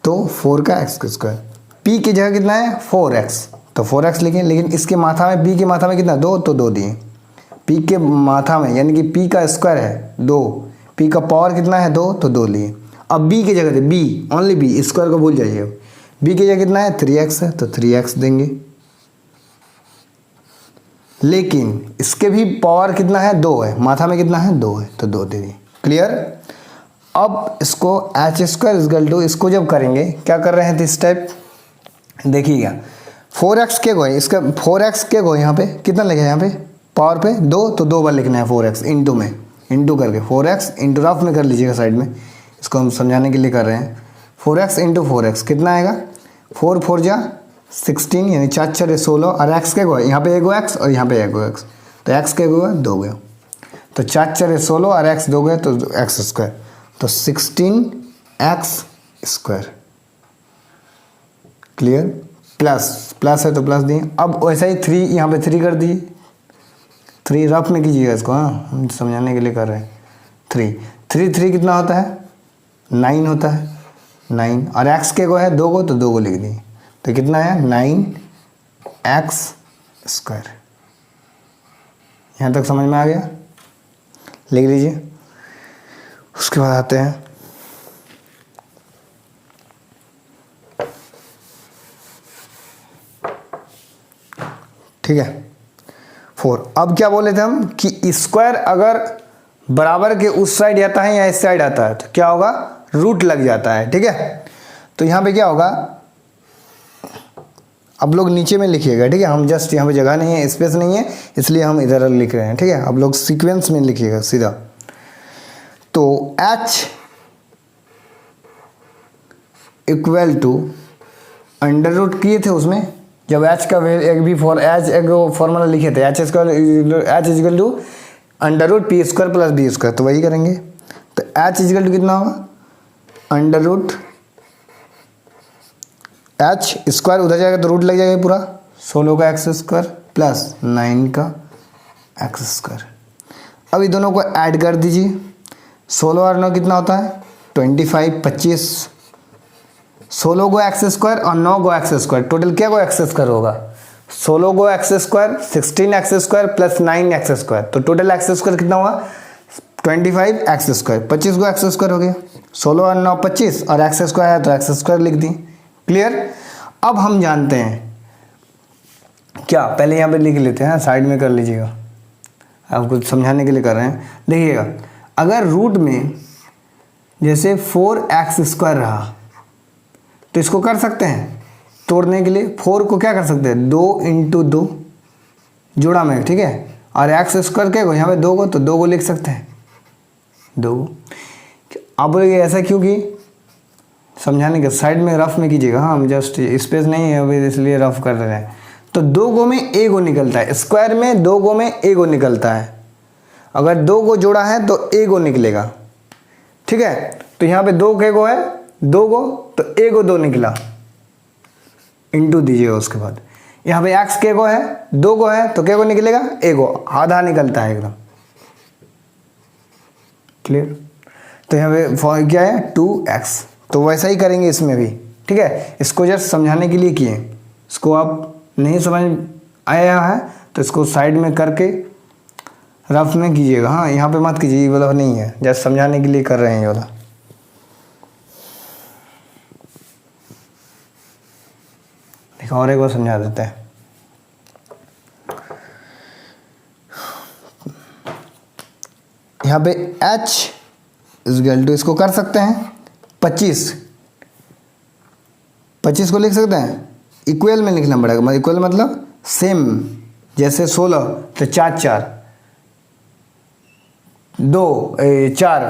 तो 4 का x स्क्वायर, p की जगह कितना है 4x, तो 4x लिखें, लेकिन इसके माथा में p के माथा में कितना 2, तो 2 दिए। p के माथा में यानी कि p का स्क्वायर है 2, p का पावर कितना है 2, तो 2 लिए। अब b की जगह थे b, ओनली b, स्क्वायर को भूल जाइए। b की जगह कितना है 3x है, तो 3x देंगे, लेकिन इसके भी पावर कितना है 2 है, माथा में कितना है 2 है, तो 2 दे दिए। क्लियर? अब इसको H square is equal to, इसको जब करेंगे क्या कर रहे हैं इस टाइप, देखिएगा 4x के गो, इसका 4x के गो यहाँ पे कितना लिखा है, यहाँ पे पावर पे 2, तो 2 बार लिखना है 4x इंटू में, इंटू करके 4x इंटू रफ में कर लीजिएगा साइड में, इसको हम समझाने के लिए कर रहे हैं। 4x इंटू 4x कितना आएगा, 4 4 जा 16, यानी 4 4 16, और x के गो यहाँ पे 1 x और यहाँ पे 1 x, तो x के गो 2 गए, तो 4 4 16 और x 2 गए, तो x स्क्वायर, तो 16x स्क्वायर। क्लियर? प्लस है तो प्लस दिए। अब वैसा ही 3 यहाँ पे 3 कर दिए, 3 रफ में कीजिएगा इसको, हाँ हम समझाने के लिए कर रहे हैं। 3 कितना होता है 9 होता है, 9, और x के गो है 2 गो, तो 2 गो लिख दिए, तो कितना है 9x स्क्वायर। यहाँ तक समझ में आ गया, लिख लीजिए। उसके बाद आते हैं ठीक है 4। अब क्या बोले थे हम कि स्क्वायर अगर बराबर के उस साइड आता है या इस साइड आता है तो क्या होगा, रूट लग जाता है, ठीक है। तो यहाँ पे क्या होगा, अब लोग नीचे में लिखिएगा, ठीक है, हम जस्ट यहाँ पे जगह नहीं है, स्पेस नहीं है, इसलिए हम इधर लिख रहे हैं, ठीक है। अब लोग सीक्वेंस में लिखिएगा सीधा। तो h equal to under root किए थे उसमें, जब h का एक भी फॉर्मूला लिखे थे, h equal to under root P square plus B square, तो वही करेंगे। तो h इक्वल टू कितना होगा, अंडर रूट h स्क्वायर उधर जाएगा तो रूट लग जाएगा पूरा, 16 का x स्क्वायर प्लस 9 का x स्क्वायर। अब इन दोनों को ऐड कर दीजिए, 16 और 9 कितना होता है 25, 25, 16 गो एक्स स्क्वायर और 9 गो एक्स स्क्वायर, टोटल क्या गो एक्स स्क्वायर होगा, 16 गो x square, 16 x square plus 9 x square, तो टोटल एक्स स्क्वायर कितना हुआ 25 एक्स स्क्वायर, 25 गो एक्स स्क्वायर हो गया, 16 और 9 25, और एक्स स्क्वायर है तो एक्स स्क्वायर लिख दी। क्लियर? अब हम जानते हैं क्या, पहले यहाँ पे लिख लेते हैं, साइड में कर लीजिएगा, आपको समझाने के लिए कर रहे हैं। देखिएगा अगर रूट में जैसे 4x² रहा, तो इसको कर सकते हैं तोड़ने के लिए। 4 को क्या कर सकते हैं, 2 × 2 जोड़ा में, ठीक है। और x² क्या को यहाँ पे 2 को, तो 2 को लिख सकते हैं 2। आप बोलेंगे ऐसा क्यों की, समझाने के साइड में रफ में कीजिएगा। हाँ, हम जस्ट स्पेस नहीं है अभी इसलिए रफ कर रहे हैं। तो 2 गो में ए गो निकलता है, स्क्वायर में 2 गो में ए गो निकलता है। अगर 2 गो जोड़ा है तो ए गो निकलेगा, ठीक है। तो यहाँ पे 2 के गो है, 2 गो, तो ए गो 2 निकला, इंटू दीजिएगा उसके बाद। यहाँ पे x के गो है, 2 गो है, तो के गो निकलेगा, ए गो, आधा निकलता है एकदम क्लियर। तो यहाँ पे क्या है 2x, तो वैसा ही करेंगे इसमें भी, ठीक है। इसको जस्ट समझाने के लिए किए, इसको आप नहीं समझ आया है तो इसको साइड में करके रफ में कीजिएगा। हाँ, यहाँ पे मत कीजिए, ये वाला नहीं है, जस्ट समझाने के लिए कर रहे हैं ये वाला। देखो और एक बार समझा देते हैं। यहाँ पे h इसको कर सकते हैं 25 को लिख सकते हैं, इक्वल में लिखना पड़ेगा। मतलब इक्वल मतलब सेम, जैसे 16 तो 4 4 2 4,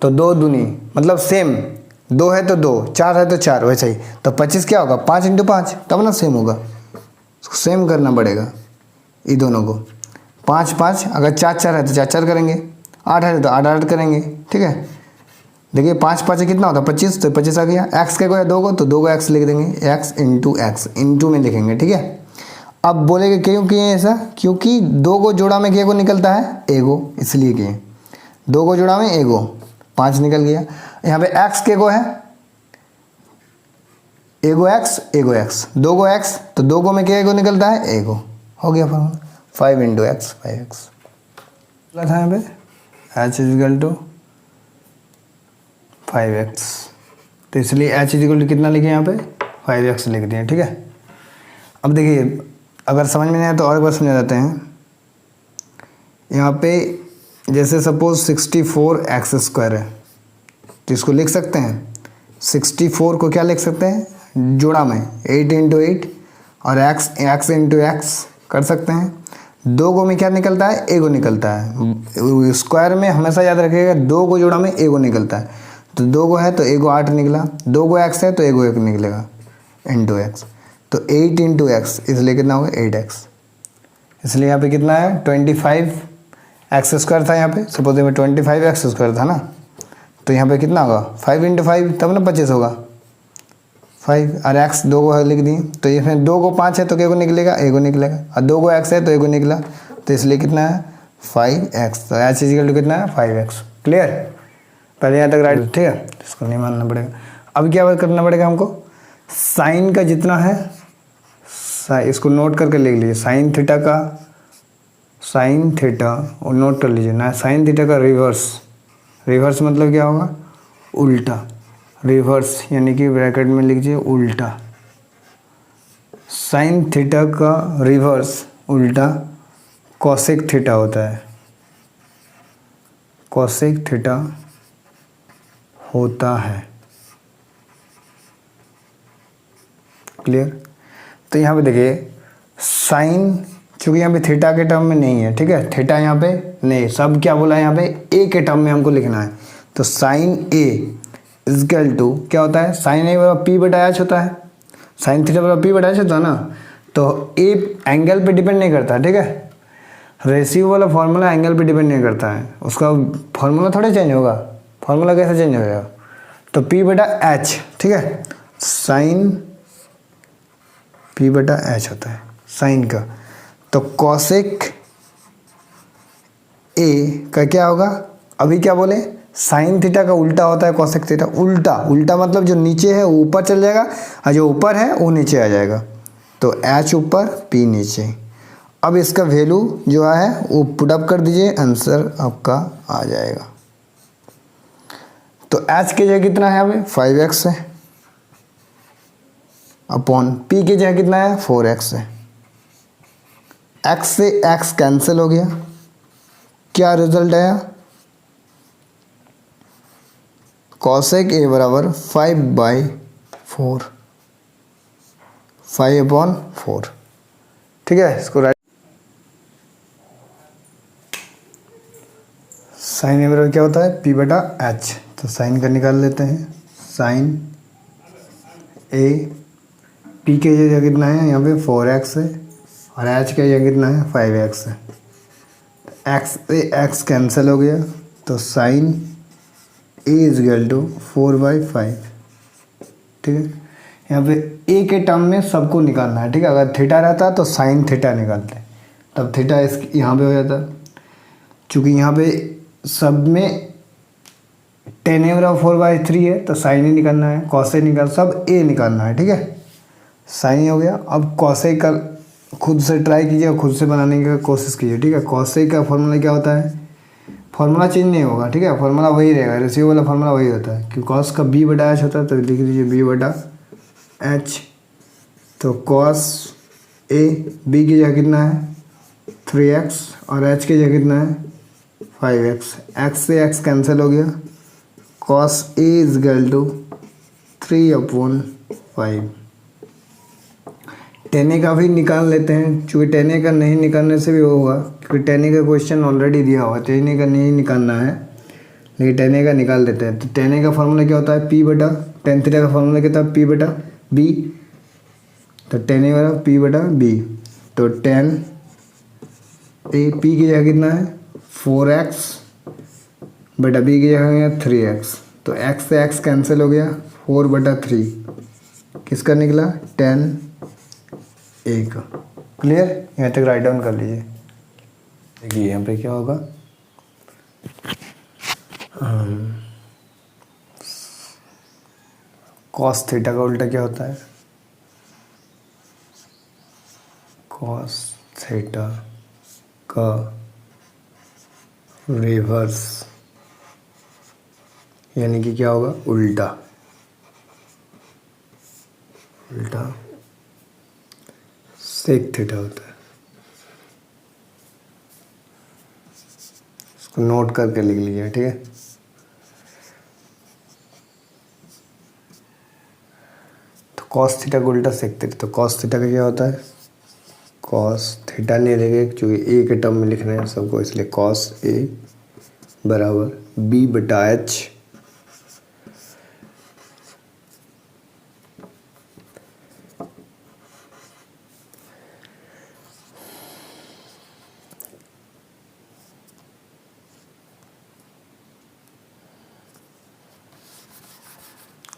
तो 2 दूनी मतलब सेम, 2 है तो 2, 4 है तो 4, वैसे ही। तो 25 क्या होगा, 5 × 5, तब ना सेम होगा। सेम करना पड़ेगा ये दोनों को। 5 5, अगर 4 4 है तो 4 4 करेंगे, 8 है तो 8 8 करेंगे, ठीक है। देखिए 5 5 कितना होता है 25, तो 25 आ गया। x के को है 2 को, तो 2 को x लिख देंगे, x × x इंटू में लिखेंगे, ठीक है। अब बोलेंगे क्यों किए ऐसा, क्योंकि 2 को जोड़ा में क्या को निकलता है, ए गो, इसलिए किए। 2 को जोड़ा में ए गो, 5 निकल गया। यहाँ पे x के को है, ए गो x, ए गो x, 2 को x, तो 2 को में क्या को निकलता है, ए गो, हो गया फॉर्मूला 5 × x 5x। था यहाँ पे h = 5x, तो इसलिए h = कितना लिखे यहाँ पे 5x लिख दिए, ठीक है। अब देखिए अगर समझ में नहीं आया तो और एक बार समझा देते हैं। यहाँ पे जैसे सपोज 64x² है, तो इसको लिख सकते हैं 64 को क्या लिख सकते हैं, जोड़ा में 8 × 8, और x × x कर सकते हैं। 2 गो में क्या निकलता है, ए गो निकलता है। स्क्वायर में हमेशा याद रखिएगा 2 को जोड़ा में ए गो निकलता है, तो 2 गो है तो ए गो 8 निकला, 2 गो x है तो ए गो 1 निकलेगा, × x, तो 8 × x, इसलिए कितना होगा 8x। इसलिए यहाँ पे कितना है 25x² था, यहाँ पे सपोज में 25x² था ना, तो यहाँ पे कितना होगा 5 × 5, तब ना 25 होगा 5, और x 2 को लिख दिए। तो इसमें 2 को 5 है तो क्या को निकलेगा, ए को निकलेगा, और 2 को x है तो ए को निकला, तो इसलिए कितना है 5x। तो h = कितना है 5x। क्लियर, पहले यहाँ तक राइट, ठीक है। इसको नहीं मानना पड़ेगा। अब क्या करना पड़ेगा हमको, साइन का जितना है इसको नोट करके लिख लीजिए। साइन थीटा और नोट कर लीजिए ना, साइन थीटा का रिवर्स मतलब क्या होगा, उल्टा। रिवर्स यानी कि ब्रैकेट में लिखिए उल्टा। साइन थीटा का रिवर्स उल्टा कोसेक थीटा होता है, कोसेक थीटा होता है। क्लियर। तो यहाँ पे देखिए साइन, चूँकि यहाँ पे थीटा के टर्म में नहीं है, ठीक है, थीटा यहाँ पे नहीं, सब क्या बोला है यहाँ पे ए के टर्म में हमको लिखना है। तो साइन ए = क्या होता है, साइन ए बराबर p/h होता है, साइन थीटा बराबर p/h होता है ना। तो ए एंगल पे डिपेंड नहीं करता, ठीक है। रेशियो वाला फॉर्मूला एंगल पे डिपेंड नहीं करता है, उसका फॉर्मूला थोड़े चेंज होगा। फॉर्मूला कैसे चेंज होगा, तो p/h, ठीक है, साइन p/h होता है साइन का। तो कोसेक ए का क्या होगा, अभी क्या बोले, साइन थीटा का उल्टा होता है कोसेक थीटा। उल्टा मतलब जो नीचे है वो ऊपर चल जाएगा, और जो ऊपर है वो नीचे आ जाएगा। तो h ऊपर p नीचे। अब इसका वैल्यू जो है वो पुट अप कर दीजिए, आंसर आपका आ जाएगा। तो h की जगह कितना है, अभी 5x है, अपॉन p की जगह कितना है 4x है। x से x कैंसिल हो गया, क्या रिजल्ट आया कॉसेक ए बराबर 5/4, 5/4। ठीक है, इसको राइट। साइन ए बराबर क्या होता है, P/H। तो साइन का निकाल लेते हैं। साइन ए, P के जगह कितना है यहाँ पे 4x है, और H के जगह कितना है 5x है। x से x कैंसिल हो गया, तो sine A is equal to 4/5। ठीक है, यहाँ पे ए के टर्म में सबको निकालना है। ठीक है, अगर थीटा रहता तो साइन थीटा निकालते, तब थीटा इस यहाँ पे हो जाता। चूँकि यहाँ पे सब में टेन ए बराबर 4/3 है, तो साइन ए निकालना है, कॉस ए निकाल, सब ए निकालना है। ठीक है, साइन ए हो गया। अब कॉस ए का खुद से ट्राई कीजिए, खुद से बनाने की कोशिश कीजिए। ठीक है, कॉस ए का फॉर्मूला क्या होता है, फॉर्मूला चेंज नहीं होगा। ठीक है, फॉर्मूला वही रहेगा, रेशियो वाला फॉर्मूला वही होता है कि कॉस का B/H होता है, तो लिख दीजिए B/H। तो कॉस ए बी की जगह कितना है 3x, और H की जगह कितना है 5x। x से x कैंसिल हो गया, cos A is equal to 3/5। Tan A का भी निकाल लेते हैं, चूँकि टेन ए का नहीं निकालने से भी होगा, क्योंकि टेन ए का क्वेश्चन ऑलरेडी दिया हुआ है, टेन ए का नहीं निकालना है, लेकिन टेन ए का निकाल देते हैं। तो टेन ए का फॉर्मूला क्या होता है, P/tan थीटा का फॉर्मूला क्या होता है P/B। तो टेन ए बराबर P/B। तो टेन ए P की जगह कितना है 4x बटा B की जगह है 3x। तो x से x कैंसिल हो गया, 4/3 किसका निकला, टेन ए का। क्लियर, यहाँ तक राइट डाउन कर लीजिए। देखिए यहाँ पे क्या होगा, कॉस थीटा का उल्टा क्या होता है, कॉस थीटा का रिवर्स, यानी कि क्या होगा, उल्टा। उल्टा सेक थीटा होता है। इसको नोट करके लिख लीजिए। ठीक है, तो कॉस थीटा का उल्टा सेक थीटा। तो कॉस थीटा का क्या होता है, कॉस थीटा नहीं लिखेंगे क्योंकि ए के टर्म में लिखना है सबको, इसलिए कॉस ए बराबर B/H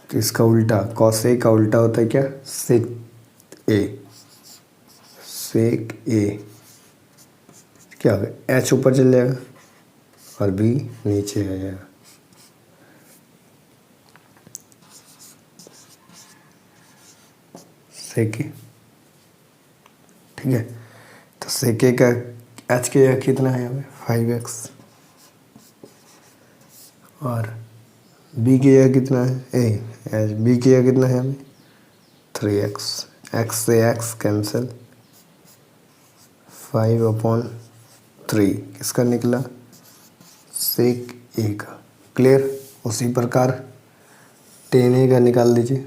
तो इसका उल्टा कॉस ए का उल्टा होता है क्या, सेक ए। सेक ए क्या होगा, H ऊपर चल जाएगा और B नीचे आ जाएगा। सेक ए। ठीक है, तो सेक ए का H के जगह कितना है हमें 5x, और B की जगह कितना है B की जगह कितना है हमें 3x। x से x कैंसिल, 5/3 किसका निकला, सेक ए का। क्लियर, उसी प्रकार टेन ए का निकाल दीजिए।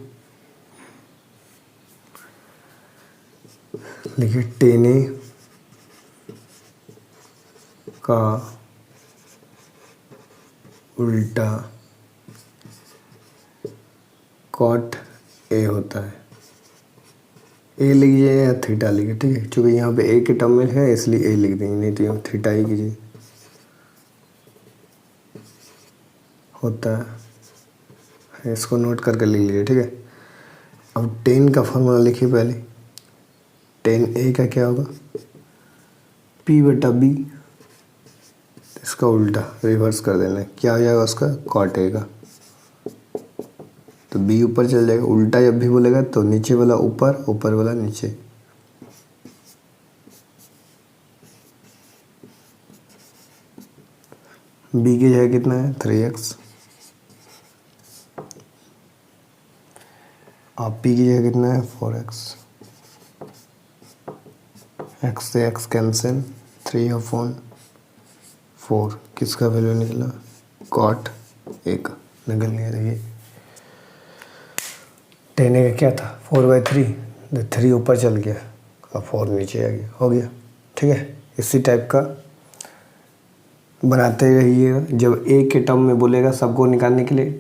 देखिए टेन ए का उल्टा कॉट ए होता है। ए लिखिए या थीटा लिखिए। ठीक है, क्योंकि यहाँ पे ए के टर्म में है इसलिए ए लिख देंगे, नहीं तो यहाँ थीटा ही कीजिए। होता है, इसको नोट करके लिख लीजिए। ठीक है, अब टेन का फॉर्मूला लिखिए पहले। टेन ए का क्या होगा P/B, इसका उल्टा रिवर्स कर देना है, क्या हो जाएगा उसका, कॉट ए का। तो B ऊपर चल जाएगा, उल्टा जब भी बोलेगा तो नीचे वाला ऊपर, ऊपर वाला नीचे। B की जगह कितना है 3x, और P की जगह कितना है 4x। x से x कैंसिल, 3/4 किसका वैल्यू निकला, कॉट ए का। निकल गया। देखिए 10a का क्या था 4/3, 3 ऊपर चल गया और 4 नीचे आ गया, हो गया। ठीक है, इसी टाइप का बनाते रहिएगा। जब एक के टर्म में बोलेगा सबको निकालने के लिए,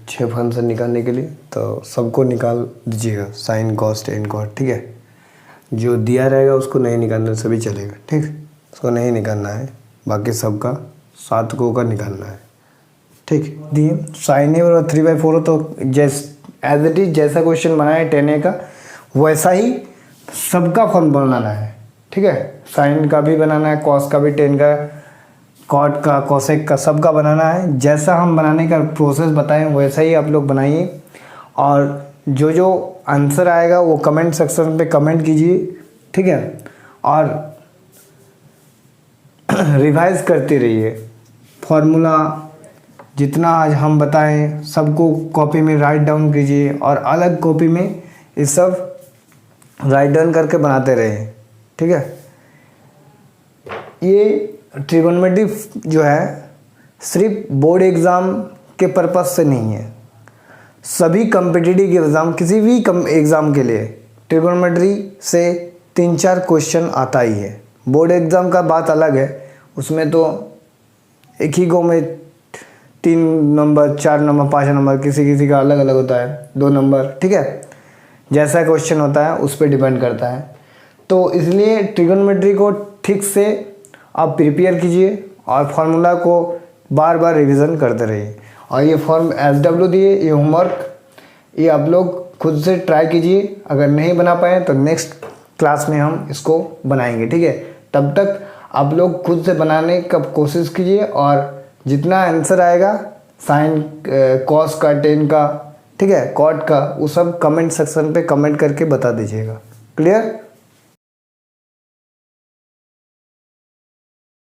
6 फंक्शन निकालने के लिए, तो सबको निकाल दीजिएगा, साइन कॉस टेन कॉट। ठीक है, जो दिया रहेगा उसको नहीं निकालना सभी चलेगा। ठीक, उसको नहीं निकालना है, बाकी सबका 7 को का निकालना है। ठीक, दिए साइन ए और 3/4 हो तो एज इट इज जैसा क्वेश्चन बना है 10a का वैसा ही सबका फॉर्म बनाना है। ठीक है, साइन का भी बनाना है, कॉस का भी, टेन का, कॉट का, कोसेक का, सबका बनाना है। जैसा हम बनाने का प्रोसेस बताएं वैसा ही आप लोग बनाइए, और जो जो आंसर आएगा वो कमेंट सेक्शन पे कमेंट कीजिए। ठीक है, और रिवाइज करते रहिए। फॉर्मूला जितना आज हम बताएं सबको कॉपी में राइट डाउन कीजिए, और अलग कॉपी में ये सब राइट डाउन करके बनाते रहे। ठीक है, ये ट्रिगोनोमेट्री जो है सिर्फ बोर्ड एग्ज़ाम के पर्पस से नहीं है, सभी कम्पिटिटिव एग्ज़ाम, किसी भी एग्ज़ाम के लिए ट्रिगोनोमेट्री से 3-4 क्वेश्चन आता ही है। बोर्ड एग्ज़ाम का बात अलग है, उसमें तो एक ही गो में 3 नंबर, 4 नंबर, 5 नंबर, किसी किसी का अलग अलग होता है, 2 नंबर। ठीक है, जैसा क्वेश्चन होता है उस पर डिपेंड करता है। तो इसलिए ट्रिगोनोमेट्री को ठीक से आप प्रिपेयर कीजिए और फार्मूला को बार बार रिवीजन करते रहिए। और ये फॉर्म SW दिए, ये होमवर्क, ये आप लोग खुद से ट्राई कीजिए। अगर नहीं बना पाए तो नेक्स्ट क्लास में हम इसको बनाएंगे। ठीक है, तब तक आप लोग खुद से बनाने का कोशिश कीजिए, और जितना आंसर आएगा साइन कॉस का, टेन का, ठीक है, कॉट का, वो सब कमेंट सेक्शन पे कमेंट करके बता दीजिएगा। क्लियर?